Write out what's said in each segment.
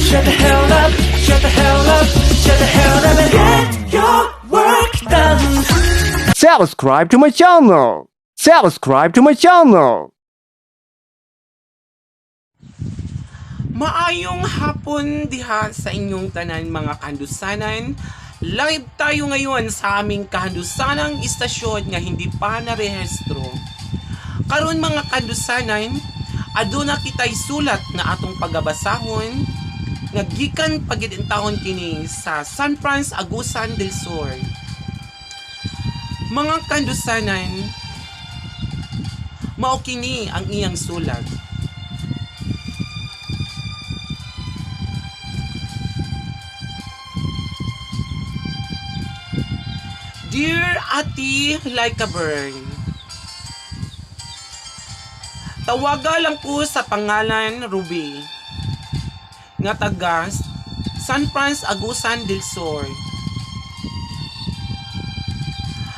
Shut the hell up, shut the hell up, shut the hell up and get your work done. Subscribe to my channel. Subscribe to my channel. Maayong hapon diha sa inyong tanan mga kahandusanan. Live tayo ngayon sa aming kahandusanang istasyon nga hindi pa narehistro. Karon mga kahandusanan, aduna kitay sulat nga atong pagabasahon nga gikan pagidintahon kini sa San Francisco Agusan del Sur. Mga kahandusanan, mao kini ang iyang sulat. Dear Ati Like a Burn, tawaga lang ko sa pangalan Ruby nga taga San Francisco Agusan del Sur.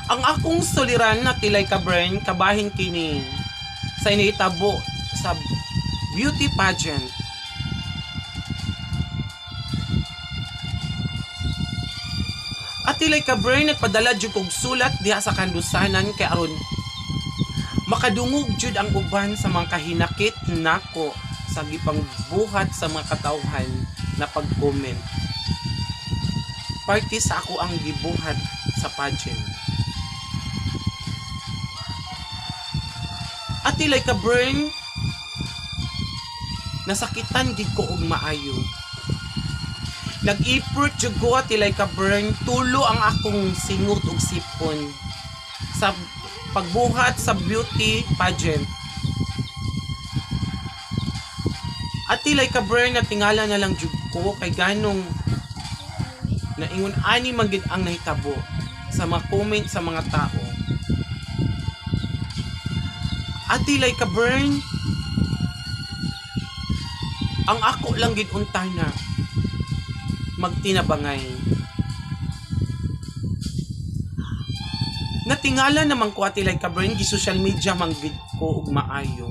Ang akong suliran na tilay ka burn kabahin kini sa initabo sa beauty pageant. At tilay ka burn nagpadala jud kog sulat diha sa kandusanan kay aron makadungog jud ang uban sa mga kahinakit nako sa gipang buhat sa mga katawhan na pag-comment. Parte sa ako ang gibuhat sa pageant. At tilay ka burn nasakitan gid ko og maayo. Nag-effort jud ko at tilay ka burn tulo ang akong singot og sipon sa pagbuhat sa beauty pageant. At tilay ka burn na tingala na lang jud ko kay ganong naingon ani man gid ang nahitabo sa mga comment sa mga tao. At tilay ka burn ang ako lang gid untana magtinabangay. Natingala naman ko atilay ka burn gi social media manggid ko og maayo.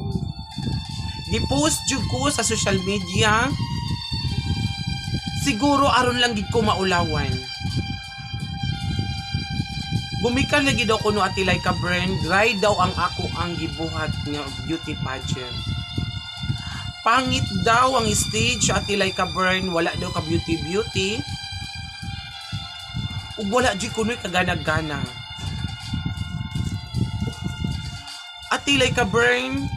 Gi-post jud ko sa social media. Siguro aron lang gid ko maulawan. Bumikan na gid ako no atilay ka burn, dry daw ang ako ang gibuhat nga beauty pageant. Pangit daw ang stage at tilay ka burn, wala daw ka beauty. Ug wala jud kunoy kagana-gana. At tilay ka burn,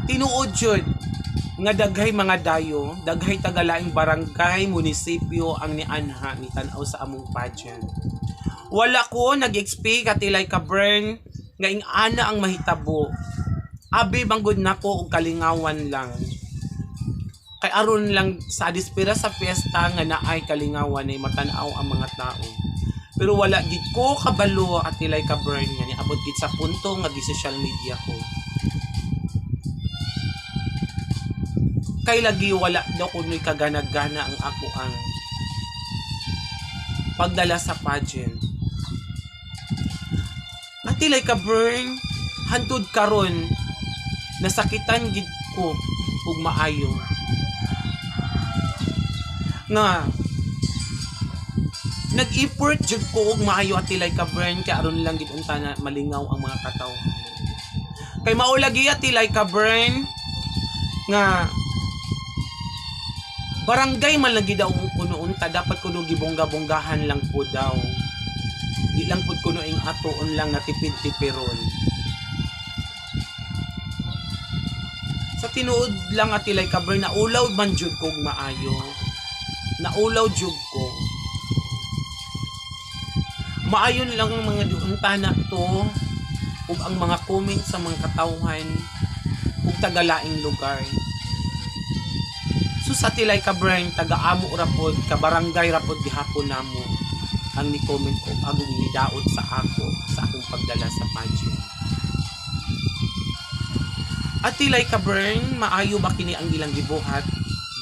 tinuod jud nga daghay mga dayo, daghay tagalaing barangay, munisipyo ang nianha ni tan-aw sa among pageant. Wala ko nag-expect at tilay ka burn nga ing-ana ang mahitabo. Abi banggod nako og kalingawan lang. Kay aron lang sa dispira sa piyesta nga naay kalingawan ay matanaw ang mga tao. Pero wala gid ko kabalo at tilay ka burn nga niabot gid sa punto nga gi social media ko. Kay lagi wala daw kunoy kagana-gana ang ako ang pagdala sa pageant. At tilay ka burn hantud karon nasakitan gid ko ug maayo nga nag-effort jud ko og maayo at tilay ka burn kay aron lang gid unta na malingaw ang mga katawhan. Kay mao lagi at tilay ka burn nga barangay man lagi daw kuno unta dapat kuno gibongga-bonggahan lang po daw. Di lang pud kuno ing atoon lang natipid-tipiron. Sa tinuod lang at tilay ka burn naulaw man jud kog maayo. Naulaw jud ko. Maayo lang ang mga diuntana to ug ang mga comment sa mga katawhan ug tagalaing lugar. So sa tilay ka burn taga-amo rapod ka barangay rapod gihapon namo ang ni comment ko agong nidaot sa ako sa akong pagdala sa pageant. At tilay ka burn, maayo ba kini ang ilang gibuhat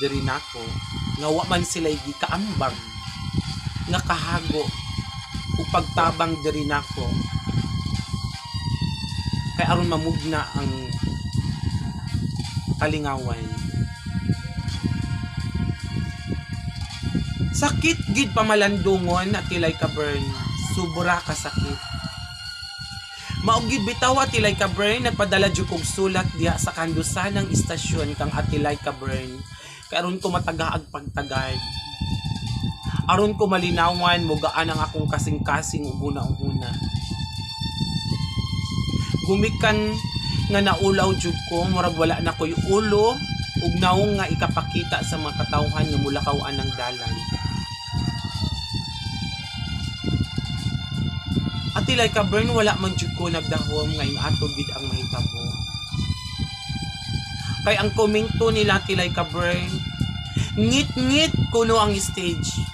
diri nako nga wa man sila gikaambag nga kahago ug pagtabang diri nako kay aron mamugna ang kalingawan. Sakit gid pamalandungon at tilay ka burn. Sobra ka sakit. Maugid bitaw at tilay ka burn. Nagpadala jud kog sulat diha sa kandusan ng istasyon kang atilay ka burn. Karon ko matagaag pagtagad. Aron ko malinawan mugaan ang akong kasing-kasing ug una. Gumikan nga naulaw jud ko murag wala na koy ulo ug naong nga ikapakita sa mga katawhan nga mulakawan ng dalan. At tilay ka burn wala man jud ko nagdahom nga inatog gid ang mahitabo. Kay ang komento nila tilay ka burn ngit-ngit kuno ang stage.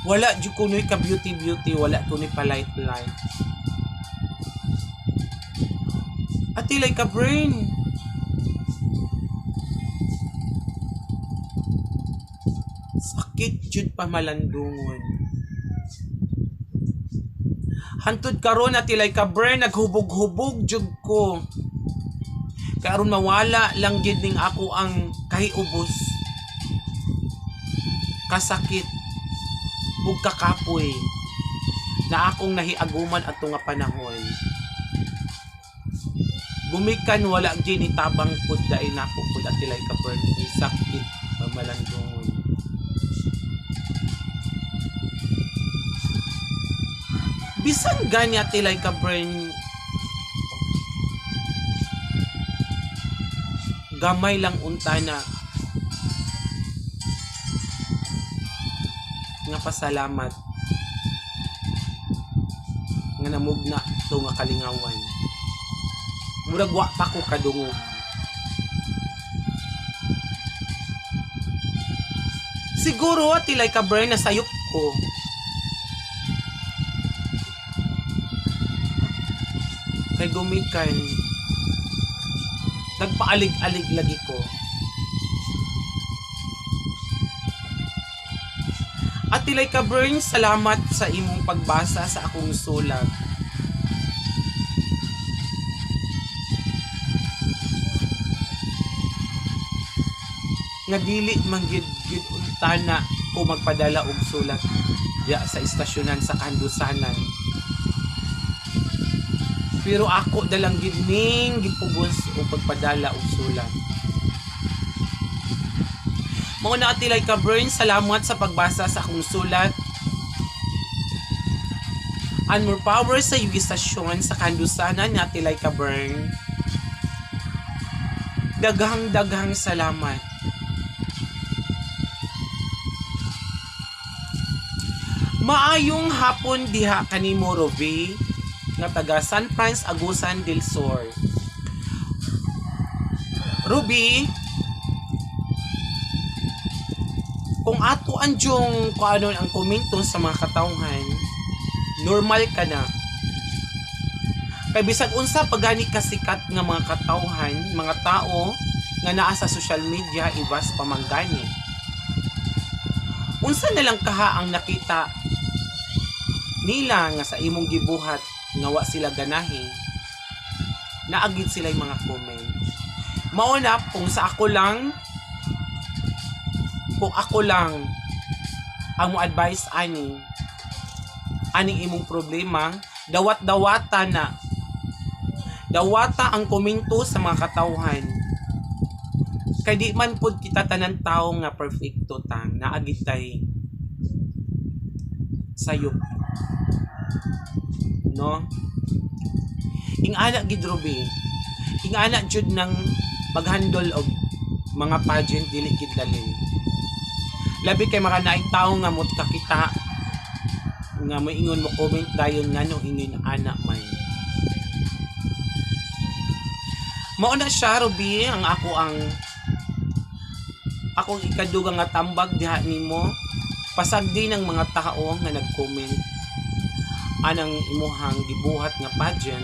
Wala jud kunoy ka beauty, wala kunoy pa light. At tilay ka burn sakit jud pamalandungon. Hantud karon at tilay ka burn naghubog-hubog jud ko. Karon mawala lang gid ning ako ang kahiubos. Kasakit ug kakapoy na akong nahiaguman ato nga panahon. Gumikan wala gid ni tabang pud dai nako pud at tilay ka burn sakit pamalandungon. Bisan ganya tilay ka burn gamay lang unta na nga pasalamat nga namugna to nga kalingawan. Murag wa pa ko kadungog. Siguro tilay ka burn nasayop ko. Kay gumikan nagpaalig-alig lagi ko. At tilay ka burn salamat sa imong pagbasa sa akong sulat. Nga dili man gid unta na ko magpadala og sulat diya sa istasyonan sa kandusanan. Pero ako dalang gid ning gipugos o pagpadala og sulat. Mao na tilay ka burn salamat sa pagbasa sa akong sulat. And more power sa iyong istasyon sa kandusanan na tilay ka burn. Daghang salamat. Maayong hapon diha kanimo Rovi nga taga San Franz Agusan del Sur. Ruby, kung ato anjong kuanon ang komento sa mga katawhan, normal ka na. Kay bisag unsa pagani kasikat nga mga katawhan, mga tao nga naa sa social media ibas pamanggani. Unsa na lang kaha ang nakita nila nga sa imong gibuhat nga wa sila ganahi, naagid sila yung mga comment. Mauna kung ako lang ang mo advice aning imong problema, dawata ang komento sa mga katawhan. Kay di man pud kita tanan tawo nga perfecto tang naagid tay sayop. No? Ingana gid Ruby. Ingana jud nang paghandle og mga pageant dili gid dali. Labi kay mga naay tawo nga mot kakita nga moingon mo comment dayon ngano ingin ana man. Mao na siya Ruby ang akong ikadugang nga tambag diha nimo pasagdi ng mga tao nga nag-comment anang imuhang gibuhat nga pageant.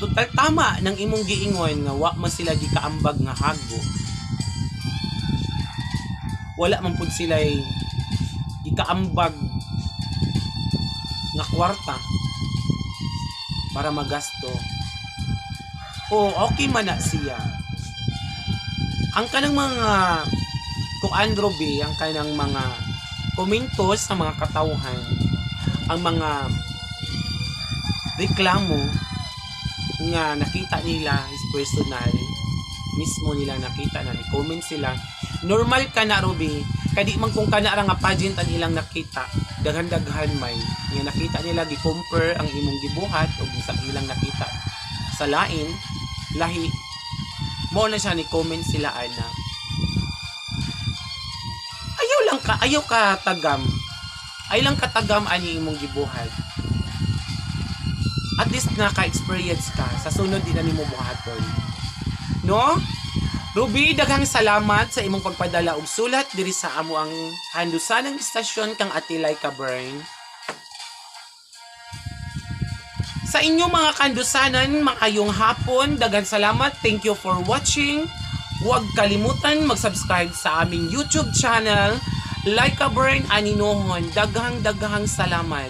Total tama ng imong giingon nga wa man sila gikaambag nga hago. Wala man pud sila gikaambag nga kwarta para magasto. o okay man na siya. Ang kanang mga kung Andro B, ang kanang mga komentos sa mga katauhan, ang mga reklamo nga nakita nila is personal, mismo nila nakita na ni-comment sila. Normal ka na, Ruby, kadi man kung kana ra nga pageant ang ilang nakita, daghan-daghan may nga nakita nila gi-compare ang imong gibuhat ug sa ilang nakita sa lain lahi, mo na siya ni comment sila ana. Ayaw ka tagam. Ay lang katagam ani imong gibuhat. At least naka-experience ka sa sunod din na nimo buhaton. No? Ruby, daghang salamat sa imong pagpadala og sulat diri sa amo ang handusanang istasyon kang Atilay Kabern. Sa inyong mga kandusanan, makayong hapon, daghang salamat. Thank you for watching. Huwag kalimutan mag-subscribe sa aming YouTube channel, Like Kabern Aninohon. Daghang salamat.